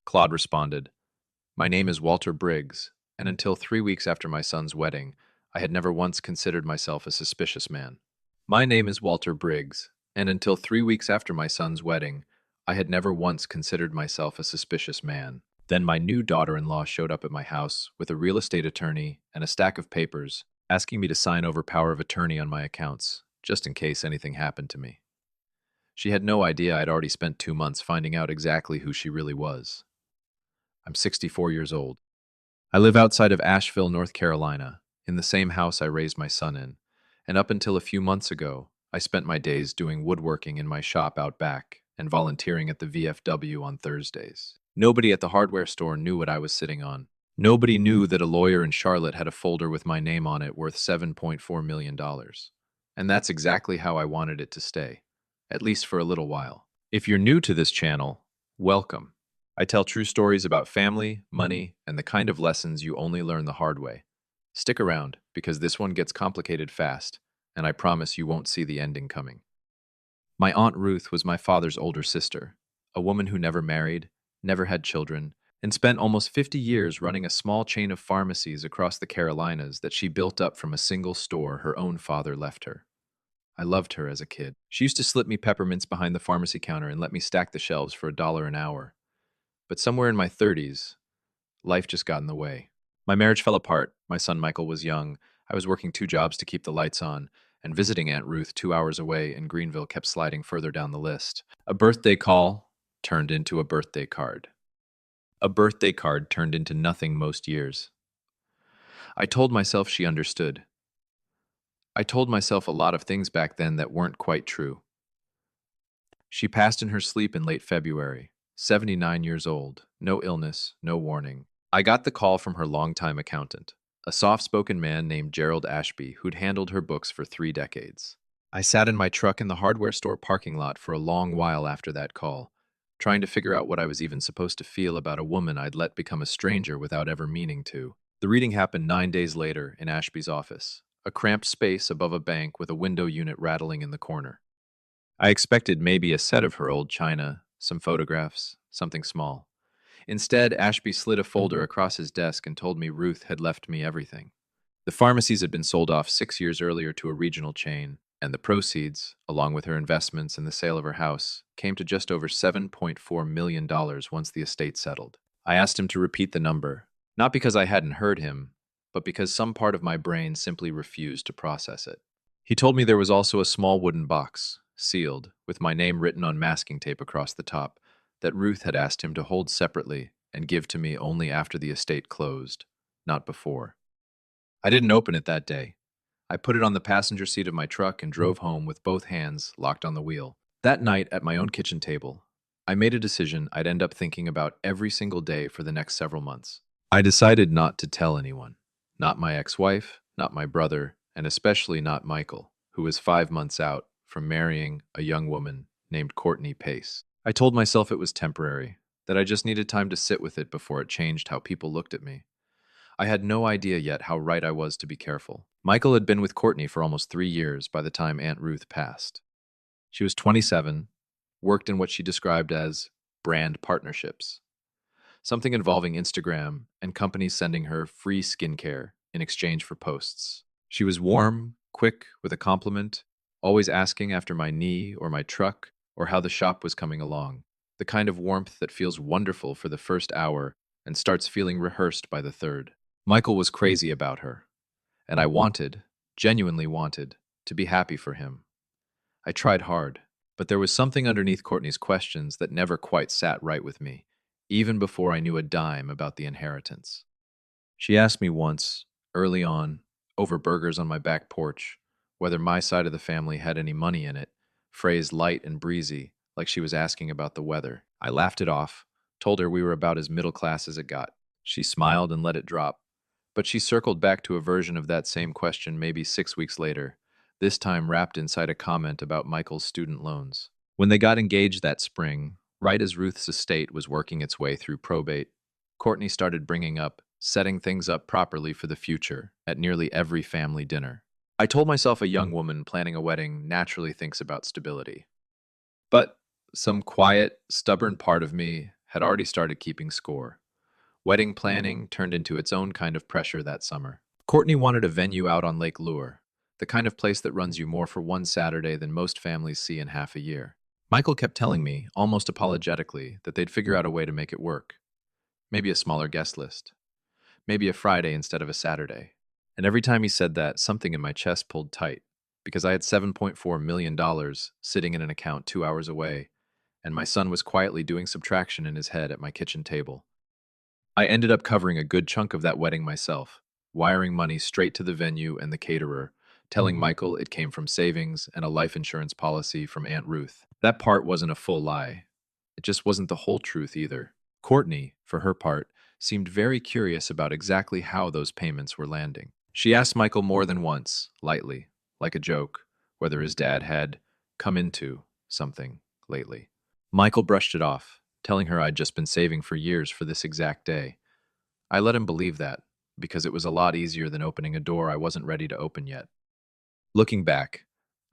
Claude responded, "My name is Walter Briggs, and until 3 weeks after my son's wedding, I had never once considered myself a suspicious man." My name is Walter Briggs, and until 3 weeks after my son's wedding, I had never once considered myself a suspicious man. Then my new daughter-in-law showed up at my house with a real estate attorney and a stack of papers, asking me to sign over power of attorney on my accounts, just in case anything happened to me. She had no idea I'd already spent 2 months finding out exactly who she really was. I'm 64 years old. I live outside of Asheville, North Carolina, in the same house I raised my son in, and up until a few months ago, I spent my days doing woodworking in my shop out back and volunteering at the VFW on Thursdays. Nobody at the hardware store knew what I was sitting on. Nobody knew that a lawyer in Charlotte had a folder with my name on it worth $7.4 million. And that's exactly how I wanted it to stay, at least for a little while. If you're new to this channel, welcome. I tell true stories about family, money, and the kind of lessons you only learn the hard way. Stick around, because this one gets complicated fast, and I promise you won't see the ending coming. My Aunt Ruth was my father's older sister, a woman who never married, never had children, and spent almost 50 years running a small chain of pharmacies across the Carolinas that she built up from a single store her own father left her. I loved her as a kid. She used to slip me peppermints behind the pharmacy counter and let me stack the shelves for $1 an hour. But somewhere in my 30s, life just got in the way. My marriage fell apart. My son Michael was young. I was working 2 jobs to keep the lights on, and visiting Aunt Ruth 2 hours away in Greenville kept sliding further down the list. A birthday call turned into a birthday card. A birthday card turned into nothing most years. I told myself she understood. I told myself a lot of things back then that weren't quite true. She passed in her sleep in late February, 79 years old, no illness, no warning. I got the call from her longtime accountant, a soft-spoken man named Gerald Ashby who'd handled her books for 3 decades. I sat in my truck in the hardware store parking lot for a long while after that call, trying to figure out what I was even supposed to feel about a woman I'd let become a stranger without ever meaning to. The reading happened 9 days later in Ashby's office, a cramped space above a bank with a window unit rattling in the corner. I expected maybe a set of her old china, some photographs, something small. Instead, Ashby slid a folder across his desk and told me Ruth had left me everything. The pharmacies had been sold off 6 years earlier to a regional chain, and the proceeds, along with her investments and the sale of her house, came to just over $7.4 million once the estate settled. I asked him to repeat the number, not because I hadn't heard him, but because some part of my brain simply refused to process it. He told me there was also a small wooden box, sealed, with my name written on masking tape across the top, that Ruth had asked him to hold separately and give to me only after the estate closed, not before. I didn't open it that day. I put it on the passenger seat of my truck and drove home with both hands locked on the wheel. That night, at my own kitchen table, I made a decision I'd end up thinking about every single day for the next several months. I decided not to tell anyone. Not my ex-wife, not my brother, and especially not Michael, who was 5 months out from marrying a young woman named Courtney Pace. I told myself it was temporary, that I just needed time to sit with it before it changed how people looked at me. I had no idea yet how right I was to be careful. Michael had been with Courtney for almost 3 years by the time Aunt Ruth passed. She was 27, worked in what she described as brand partnerships, something involving Instagram and companies sending her free skincare in exchange for posts. She was warm, quick, with a compliment, always asking after my knee or my truck or how the shop was coming along, the kind of warmth that feels wonderful for the first hour and starts feeling rehearsed by the third. Michael was crazy about her, and I wanted, genuinely wanted, to be happy for him. I tried hard, but there was something underneath Courtney's questions that never quite sat right with me, even before I knew a dime about the inheritance. She asked me once, early on, over burgers on my back porch, whether my side of the family had any money in it, phrased light and breezy, like she was asking about the weather. I laughed it off, told her we were about as middle class as it got. She smiled and let it drop, but she circled back to a version of that same question maybe 6 weeks later, this time wrapped inside a comment about Michael's student loans. When they got engaged that spring, right as Ruth's estate was working its way through probate, Courtney started bringing up setting things up properly for the future at nearly every family dinner. I told myself a young woman planning a wedding naturally thinks about stability. But some quiet, stubborn part of me had already started keeping score. Wedding planning turned into its own kind of pressure that summer. Courtney wanted a venue out on Lake Lure, the kind of place that runs you more for one Saturday than most families see in half a year. Michael kept telling me, almost apologetically, that they'd figure out a way to make it work. Maybe a smaller guest list. Maybe a Friday instead of a Saturday. And every time he said that, something in my chest pulled tight, because I had $7.4 million sitting in an account 2 hours away, and my son was quietly doing subtraction in his head at my kitchen table. I ended up covering a good chunk of that wedding myself, wiring money straight to the venue and the caterer, telling Michael it came from savings and a life insurance policy from Aunt Ruth. That part wasn't a full lie. It just wasn't the whole truth either. Courtney, for her part, seemed very curious about exactly how those payments were landing. She asked Michael more than once, lightly, like a joke, whether his dad had come into something lately. Michael brushed it off, telling her I'd just been saving for years for this exact day. I let him believe that, because it was a lot easier than opening a door I wasn't ready to open yet. Looking back,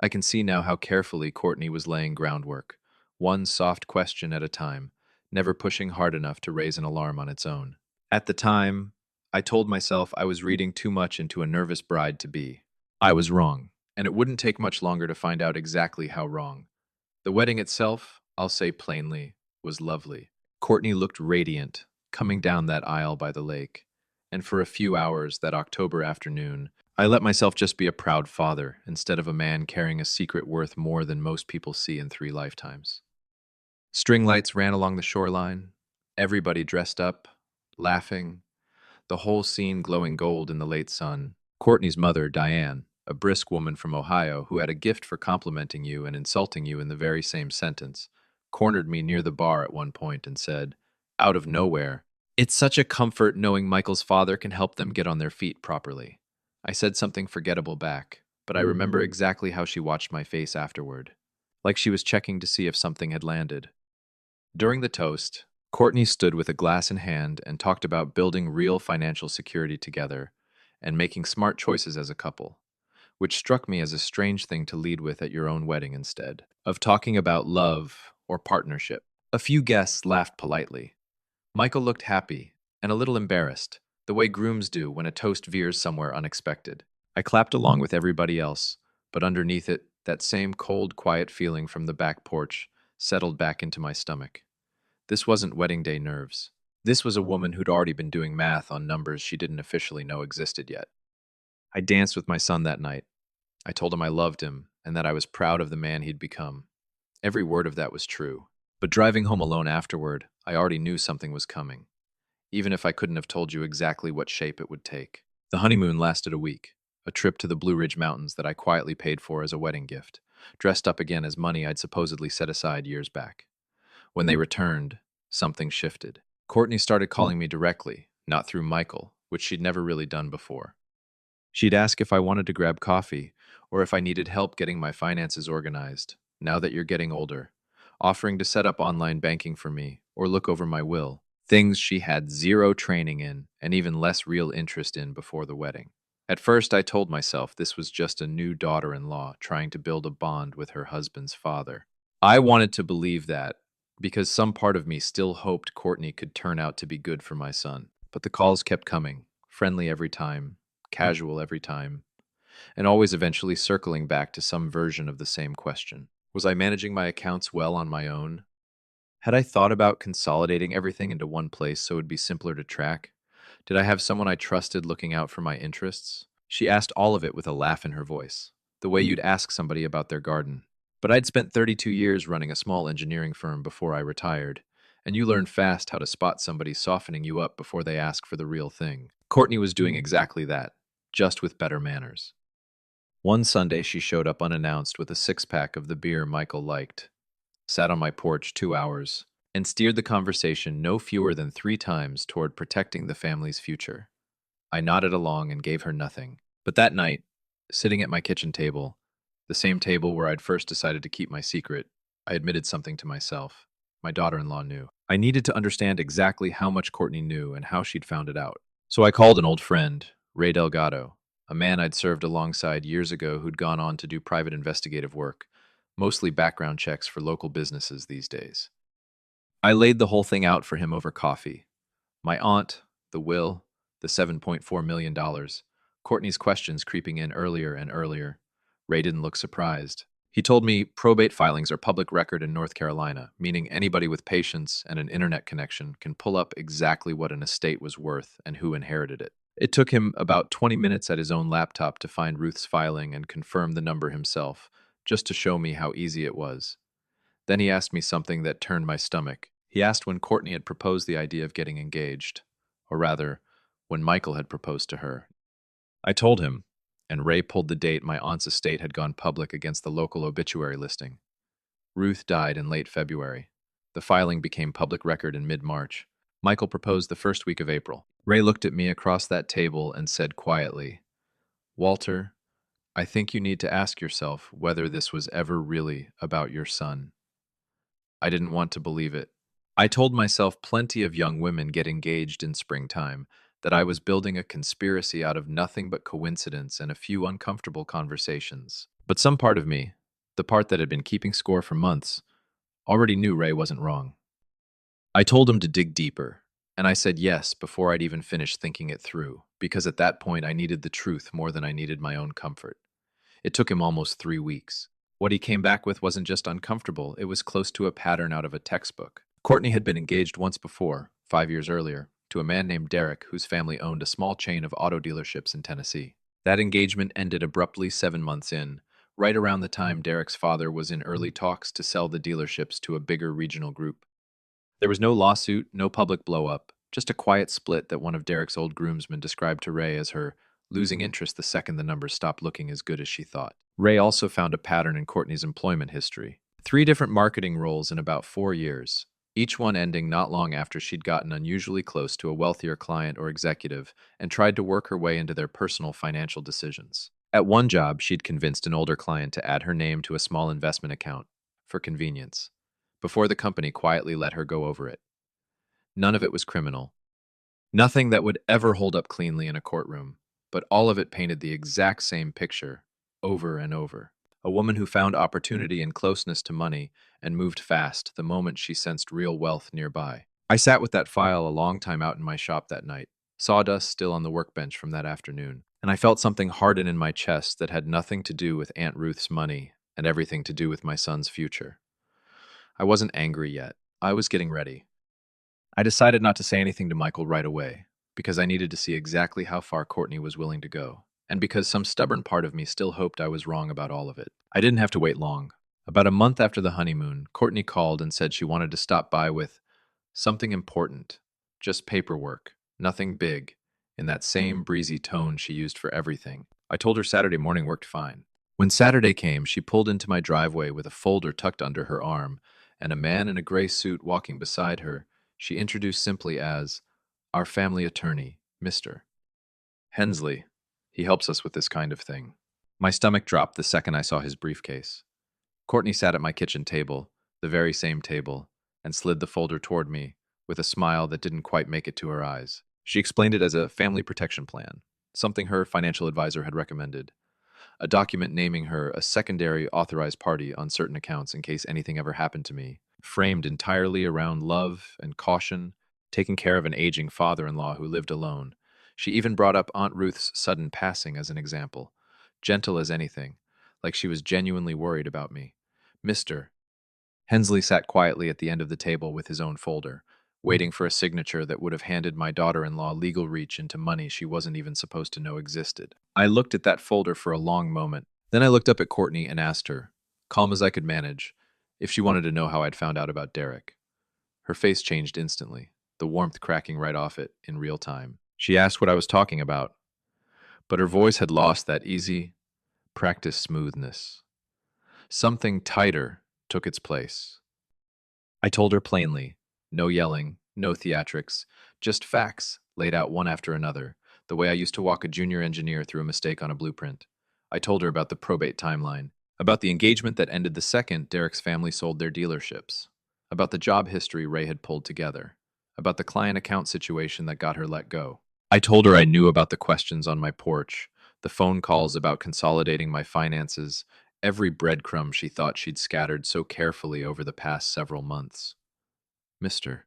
I can see now how carefully Courtney was laying groundwork, one soft question at a time, never pushing hard enough to raise an alarm on its own. At the time, I told myself I was reading too much into a nervous bride-to-be. I was wrong, and it wouldn't take much longer to find out exactly how wrong. The wedding itself, I'll say plainly, was lovely. Courtney looked radiant, coming down that aisle by the lake. And for a few hours that October afternoon, I let myself just be a proud father instead of a man carrying a secret worth more than most people see in 3 lifetimes. String lights ran along the shoreline, everybody dressed up, laughing, the whole scene glowing gold in the late sun. Courtney's mother, Diane, a brisk woman from Ohio who had a gift for complimenting you and insulting you in the very same sentence, cornered me near the bar at one point and said, out of nowhere, "It's such a comfort knowing Michael's father can help them get on their feet properly." I said something forgettable back, but I remember exactly how she watched my face afterward, like she was checking to see if something had landed. During the toast, Courtney stood with a glass in hand and talked about building real financial security together and making smart choices as a couple, which struck me as a strange thing to lead with at your own wedding instead of talking about love or partnership. A few guests laughed politely. Michael looked happy and a little embarrassed, the way grooms do when a toast veers somewhere unexpected. I clapped along with everybody else, but underneath it, that same cold, quiet feeling from the back porch settled back into my stomach. This wasn't wedding day nerves. This was a woman who'd already been doing math on numbers she didn't officially know existed yet. I danced with my son that night. I told him I loved him and that I was proud of the man he'd become. Every word of that was true. But driving home alone afterward, I already knew something was coming, even if I couldn't have told you exactly what shape it would take. The honeymoon lasted a week, a trip to the Blue Ridge Mountains that I quietly paid for as a wedding gift, dressed up again as money I'd supposedly set aside years back. When they returned, something shifted. Courtney started calling me directly, not through Michael, which she'd never really done before. She'd ask if I wanted to grab coffee or if I needed help getting my finances organized, now that you're getting older, offering to set up online banking for me or look over my will, things she had zero training in and even less real interest in before the wedding. At first, I told myself this was just a new daughter-in-law trying to build a bond with her husband's father. I wanted to believe that because some part of me still hoped Courtney could turn out to be good for my son. But the calls kept coming, friendly every time, casual every time, and always eventually circling back to some version of the same question. Was I managing my accounts well on my own? Had I thought about consolidating everything into one place so it'd be simpler to track? Did I have someone I trusted looking out for my interests? She asked all of it with a laugh in her voice, the way you'd ask somebody about their garden. But I'd spent 32 years running a small engineering firm before I retired, and you learn fast how to spot somebody softening you up before they ask for the real thing. Courtney was doing exactly that, just with better manners. One Sunday, she showed up unannounced with a six-pack of the beer Michael liked, sat on my porch 2 hours, and steered the conversation no fewer than 3 times toward protecting the family's future. I nodded along and gave her nothing. But that night, sitting at my kitchen table, the same table where I'd first decided to keep my secret, I admitted something to myself. My daughter-in-law knew. I needed to understand exactly how much Courtney knew and how she'd found it out. So I called an old friend, Ray Delgado, a man I'd served alongside years ago who'd gone on to do private investigative work, mostly background checks for local businesses these days. I laid the whole thing out for him over coffee. My aunt, the will, the $7.4 million, Courtney's questions creeping in earlier and earlier. Ray didn't look surprised. He told me probate filings are public record in North Carolina, meaning anybody with patience and an internet connection can pull up exactly what an estate was worth and who inherited it. It took him about 20 minutes at his own laptop to find Ruth's filing and confirm the number himself, just to show me how easy it was. Then he asked me something that turned my stomach. He asked when Courtney had proposed the idea of getting engaged, or rather, when Michael had proposed to her. I told him, and Ray pulled the date my aunt's estate had gone public against the local obituary listing. Ruth died in late February. The filing became public record in mid-March. Michael proposed the first week of April. Ray looked at me across that table and said quietly, "Walter, I think you need to ask yourself whether this was ever really about your son." I didn't want to believe it. I told myself plenty of young women get engaged in springtime, that I was building a conspiracy out of nothing but coincidence and a few uncomfortable conversations. But some part of me, the part that had been keeping score for months, already knew Ray wasn't wrong. I told him to dig deeper, and I said yes before I'd even finished thinking it through, because at that point I needed the truth more than I needed my own comfort. It took him almost 3 weeks. What he came back with wasn't just uncomfortable, it was close to a pattern out of a textbook. Courtney had been engaged once before, 5 years earlier, to a man named Derek whose family owned a small chain of auto dealerships in Tennessee. That engagement ended abruptly 7 months in, right around the time Derek's father was in early talks to sell the dealerships to a bigger regional group. There was no lawsuit, no public blow-up, just a quiet split that one of Derek's old groomsmen described to Ray as her losing interest the second the numbers stopped looking as good as she thought. Ray also found a pattern in Courtney's employment history. 3 different marketing roles in about 4 years, each one ending not long after she'd gotten unusually close to a wealthier client or executive and tried to work her way into their personal financial decisions. At one job, she'd convinced an older client to add her name to a small investment account, for convenience, before the company quietly let her go over it. None of it was criminal. Nothing that would ever hold up cleanly in a courtroom, but all of it painted the exact same picture, over and over. A woman who found opportunity and closeness to money and moved fast the moment she sensed real wealth nearby. I sat with that file a long time out in my shop that night, sawdust still on the workbench from that afternoon, and I felt something harden in my chest that had nothing to do with Aunt Ruth's money and everything to do with my son's future. I wasn't angry yet. I was getting ready. I decided not to say anything to Michael right away, because I needed to see exactly how far Courtney was willing to go, and because some stubborn part of me still hoped I was wrong about all of it. I didn't have to wait long. About a month after the honeymoon, Courtney called and said she wanted to stop by with something important, just paperwork, nothing big, in that same breezy tone she used for everything. I told her Saturday morning worked fine. When Saturday came, she pulled into my driveway with a folder tucked under her arm and a man in a gray suit walking beside her. She introduced simply as, "Our family attorney, Mr. Hensley. He helps us with this kind of thing." My stomach dropped the second I saw his briefcase. Courtney sat at my kitchen table, the very same table, and slid the folder toward me with a smile that didn't quite make it to her eyes. She explained it as a family protection plan, something her financial advisor had recommended, a document naming her a secondary authorized party on certain accounts in case anything ever happened to me, framed entirely around love and caution, taking care of an aging father-in-law who lived alone. She even brought up Aunt Ruth's sudden passing as an example, gentle as anything, like she was genuinely worried about me. Mr. Hensley sat quietly at the end of the table with his own folder, waiting for a signature that would have handed my daughter-in-law legal reach into money she wasn't even supposed to know existed. I looked at that folder for a long moment. Then I looked up at Courtney and asked her, calm as I could manage, if she wanted to know how I'd found out about Derek. Her face changed instantly, the warmth cracking right off it in real time. She asked what I was talking about, but her voice had lost that easy, practiced smoothness. Something tighter took its place. I told her plainly, no yelling, no theatrics, just facts laid out one after another, the way I used to walk a junior engineer through a mistake on a blueprint. I told her about the probate timeline, about the engagement that ended the second Derek's family sold their dealerships, about the job history Ray had pulled together, about the client account situation that got her let go. I told her I knew about the questions on my porch, the phone calls about consolidating my finances, every breadcrumb she thought she'd scattered so carefully over the past several months. Mr.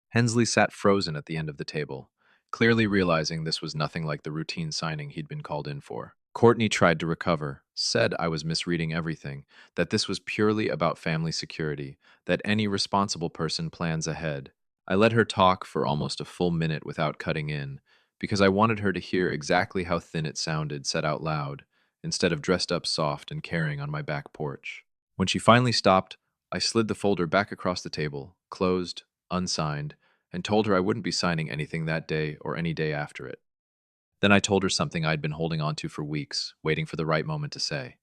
Hensley sat frozen at the end of the table, clearly realizing this was nothing like the routine signing he'd been called in for. Courtney tried to recover, said I was misreading everything, that this was purely about family security, that any responsible person plans ahead. I let her talk for almost a full minute without cutting in, because I wanted her to hear exactly how thin it sounded said out loud, instead of dressed up soft and caring on my back porch. When she finally stopped, I slid the folder back across the table, closed, unsigned, and told her I wouldn't be signing anything that day or any day after it. Then I told her something I'd been holding on to for weeks, waiting for the right moment to say.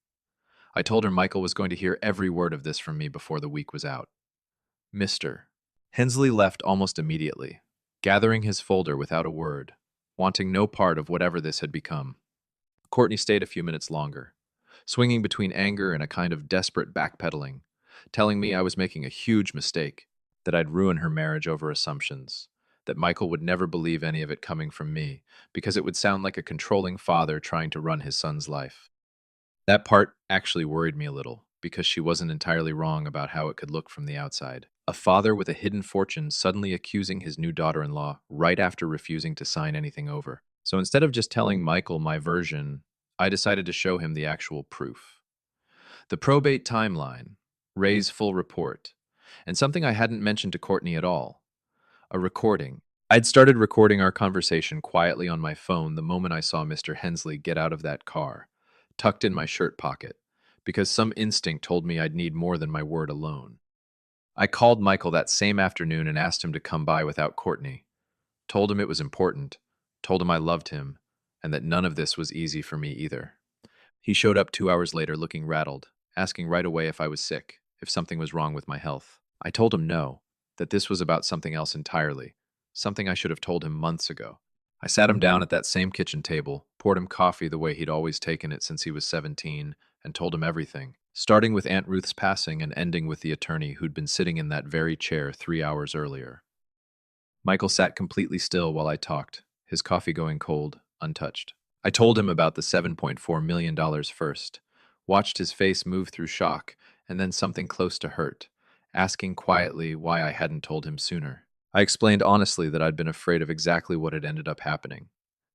I told her Michael was going to hear every word of this from me before the week was out. Mr. Hensley left almost immediately, gathering his folder without a word, wanting no part of whatever this had become. Courtney stayed a few minutes longer, swinging between anger and a kind of desperate backpedaling, telling me I was making a huge mistake, that I'd ruin her marriage over assumptions, that Michael would never believe any of it coming from me, because it would sound like a controlling father trying to run his son's life. That part actually worried me a little, because she wasn't entirely wrong about how it could look from the outside. A father with a hidden fortune suddenly accusing his new daughter-in-law right after refusing to sign anything over. So instead of just telling Michael my version, I decided to show him the actual proof. The probate timeline, Ray's full report, and something I hadn't mentioned to Courtney at all, a recording. I'd started recording our conversation quietly on my phone the moment I saw Mr. Hensley get out of that car, tucked in my shirt pocket, because some instinct told me I'd need more than my word alone. I called Michael that same afternoon and asked him to come by without Courtney, told him it was important, told him I loved him, and that none of this was easy for me either. He showed up 2 hours later looking rattled, asking right away if I was sick, if something was wrong with my health. I told him no, that this was about something else entirely, something I should have told him months ago. I sat him down at that same kitchen table, poured him coffee the way he'd always taken it since he was 17, and told him everything, starting with Aunt Ruth's passing and ending with the attorney who'd been sitting in that very chair 3 hours earlier. Michael sat completely still while I talked, his coffee going cold, untouched. I told him about the $7.4 million first, watched his face move through shock, and then something close to hurt, asking quietly why I hadn't told him sooner. I explained honestly that I'd been afraid of exactly what had ended up happening,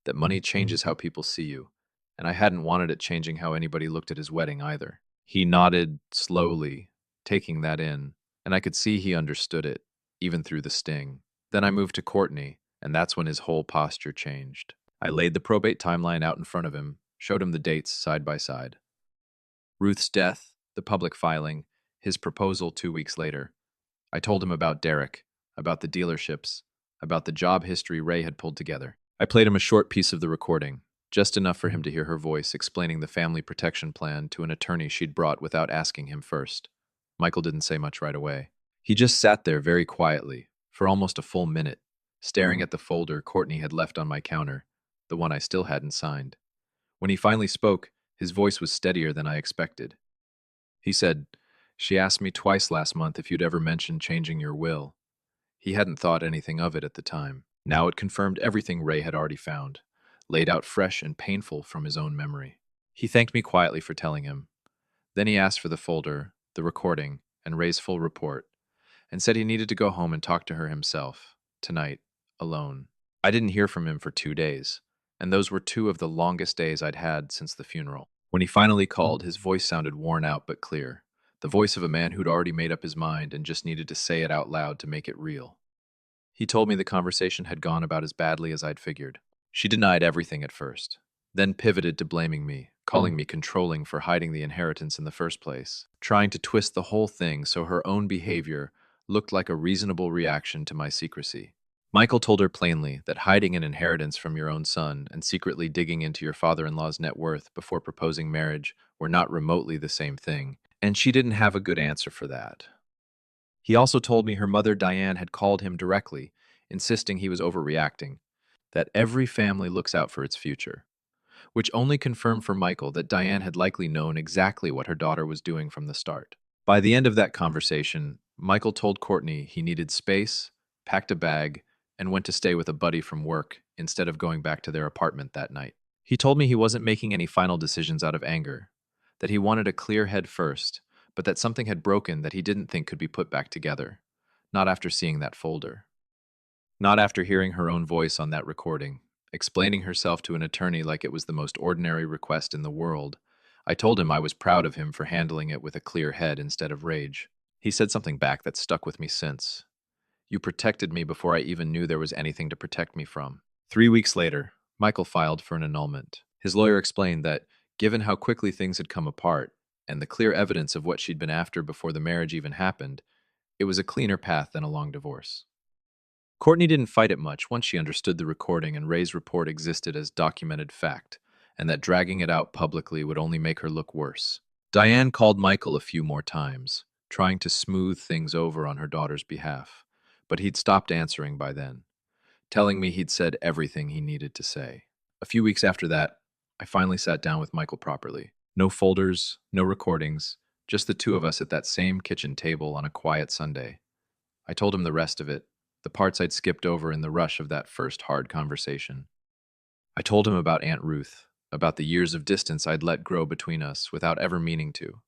that money changes how people see you, and I hadn't wanted it changing how anybody looked at his wedding either. He nodded slowly, taking that in, and I could see he understood it, even through the sting. Then I moved to Courtney, and that's when his whole posture changed. I laid the probate timeline out in front of him, showed him the dates side by side. Ruth's death, the public filing, his proposal 2 weeks later. I told him about Derek, about the dealerships, about the job history Ray had pulled together. I played him a short piece of the recording, just enough for him to hear her voice explaining the family protection plan to an attorney she'd brought without asking him first. Michael didn't say much right away. He just sat there very quietly, for almost a full minute, staring at the folder Courtney had left on my counter, the one I still hadn't signed. When he finally spoke, his voice was steadier than I expected. He said, "She asked me twice last month if you'd ever mentioned changing your will." He hadn't thought anything of it at the time. Now it confirmed everything Ray had already found, laid out fresh and painful from his own memory. He thanked me quietly for telling him. Then he asked for the folder, the recording, and Ray's full report, and said he needed to go home and talk to her himself, tonight, alone. I didn't hear from him for 2 days, and those were 2 of the longest days I'd had since the funeral. When he finally called, his voice sounded worn out but clear, the voice of a man who'd already made up his mind and just needed to say it out loud to make it real. He told me the conversation had gone about as badly as I'd figured. She denied everything at first, then pivoted to blaming me, calling me controlling for hiding the inheritance in the first place, trying to twist the whole thing so her own behavior looked like a reasonable reaction to my secrecy. Michael told her plainly that hiding an inheritance from your own son and secretly digging into your father-in-law's net worth before proposing marriage were not remotely the same thing, and she didn't have a good answer for that. He also told me her mother Diane had called him directly, insisting he was overreacting, that every family looks out for its future, which only confirmed for Michael that Diane had likely known exactly what her daughter was doing from the start. By the end of that conversation, Michael told Courtney he needed space, packed a bag, and went to stay with a buddy from work instead of going back to their apartment that night. He told me he wasn't making any final decisions out of anger, that he wanted a clear head first, but that something had broken that he didn't think could be put back together. Not after seeing that folder. Not after hearing her own voice on that recording, explaining herself to an attorney like it was the most ordinary request in the world. I told him I was proud of him for handling it with a clear head instead of rage. He said something back that stuck with me since. You protected me before I even knew there was anything to protect me from. 3 weeks later, Michael filed for an annulment. His lawyer explained that, given how quickly things had come apart, and the clear evidence of what she'd been after before the marriage even happened, it was a cleaner path than a long divorce. Courtney didn't fight it much once she understood the recording and Ray's report existed as documented fact, and that dragging it out publicly would only make her look worse. Diane called Michael a few more times, trying to smooth things over on her daughter's behalf, but he'd stopped answering by then, telling me he'd said everything he needed to say. A few weeks after that, I finally sat down with Michael properly. No folders, no recordings, just the two of us at that same kitchen table on a quiet Sunday. I told him the rest of it, the parts I'd skipped over in the rush of that first hard conversation. I told him about Aunt Ruth, about the years of distance I'd let grow between us without ever meaning to,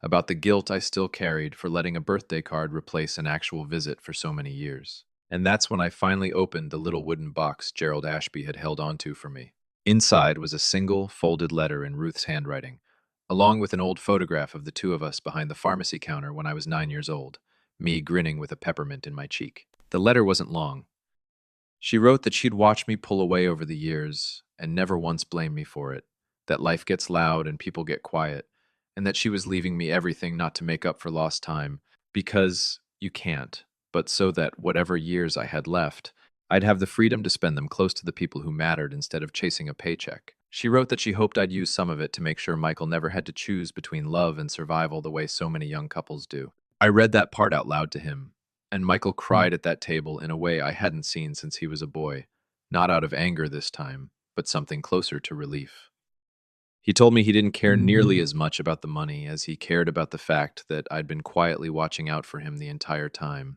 about the guilt I still carried for letting a birthday card replace an actual visit for so many years. And that's when I finally opened the little wooden box Gerald Ashby had held onto for me. Inside was a single, folded letter in Ruth's handwriting, along with an old photograph of the two of us behind the pharmacy counter when I was 9 years old, me grinning with a peppermint in my cheek. The letter wasn't long. She wrote that she'd watched me pull away over the years and never once blamed me for it, that life gets loud and people get quiet, and that she was leaving me everything not to make up for lost time, because you can't, but so that whatever years I had left, I'd have the freedom to spend them close to the people who mattered instead of chasing a paycheck. She wrote that she hoped I'd use some of it to make sure Michael never had to choose between love and survival the way so many young couples do. I read that part out loud to him, and Michael cried at that table in a way I hadn't seen since he was a boy, not out of anger this time, but something closer to relief. He told me he didn't care nearly as much about the money as he cared about the fact that I'd been quietly watching out for him the entire time,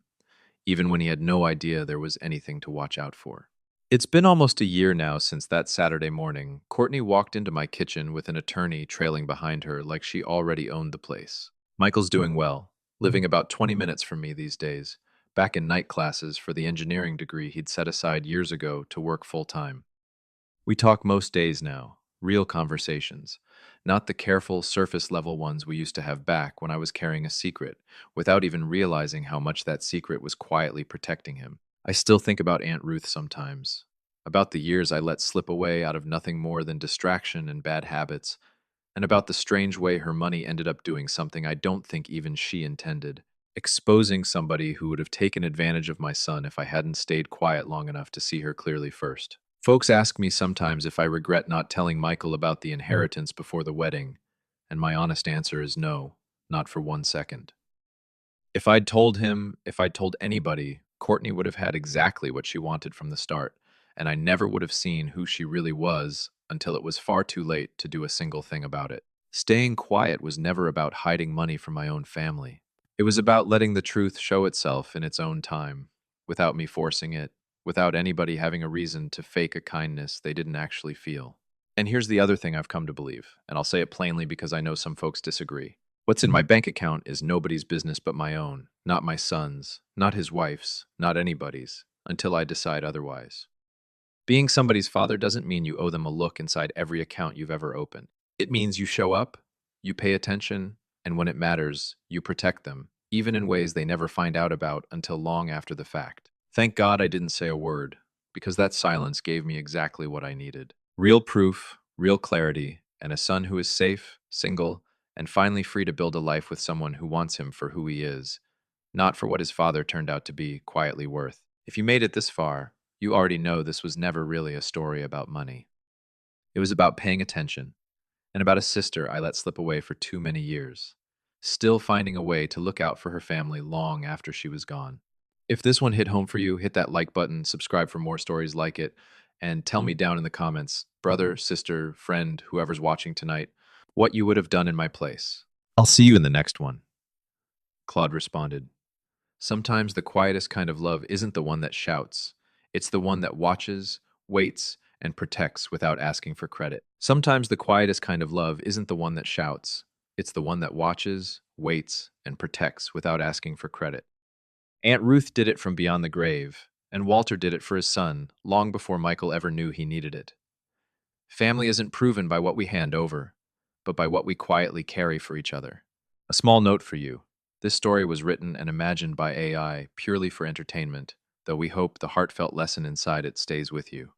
even when he had no idea there was anything to watch out for. It's been almost a year now since that Saturday morning. Courtney walked into my kitchen with an attorney trailing behind her like she already owned the place. Michael's doing well, living about 20 minutes from me these days, back in night classes for the engineering degree he'd set aside years ago to work full-time. We talk most days now, real conversations, not the careful, surface-level ones we used to have back when I was carrying a secret, without even realizing how much that secret was quietly protecting him. I still think about Aunt Ruth sometimes, about the years I let slip away out of nothing more than distraction and bad habits, and about the strange way her money ended up doing something I don't think even she intended, exposing somebody who would have taken advantage of my son if I hadn't stayed quiet long enough to see her clearly first. Folks ask me sometimes if I regret not telling Michael about the inheritance before the wedding, and my honest answer is no, not for 1 second. If I'd told him, if I'd told anybody, Courtney would have had exactly what she wanted from the start, and I never would have seen who she really was until it was far too late to do a single thing about it. Staying quiet was never about hiding money from my own family. It was about letting the truth show itself in its own time, without me forcing it, without anybody having a reason to fake a kindness they didn't actually feel. And here's the other thing I've come to believe, and I'll say it plainly because I know some folks disagree. What's in my bank account is nobody's business but my own, not my son's, not his wife's, not anybody's, until I decide otherwise. Being somebody's father doesn't mean you owe them a look inside every account you've ever opened. It means you show up, you pay attention, and when it matters, you protect them, even in ways they never find out about until long after the fact. Thank God I didn't say a word, because that silence gave me exactly what I needed. Real proof, real clarity, and a son who is safe, single, and finally free to build a life with someone who wants him for who he is, not for what his father turned out to be quietly worth. If you made it this far, you already know this was never really a story about money. It was about paying attention, and about a sister I let slip away for too many years, still finding a way to look out for her family long after she was gone. If this one hit home for you, hit that like button, subscribe for more stories like it, and tell me down in the comments, brother, sister, friend, whoever's watching tonight, what you would have done in my place. I'll see you in the next one. Claude responded, sometimes the quietest kind of love isn't the one that shouts. It's the one that watches, waits, and protects without asking for credit. Sometimes the quietest kind of love isn't the one that shouts. It's the one that watches, waits, and protects without asking for credit. Aunt Ruth did it from beyond the grave, and Walter did it for his son long before Michael ever knew he needed it. Family isn't proven by what we hand over, but by what we quietly carry for each other. A small note for you. This story was written and imagined by AI purely for entertainment, though we hope the heartfelt lesson inside it stays with you.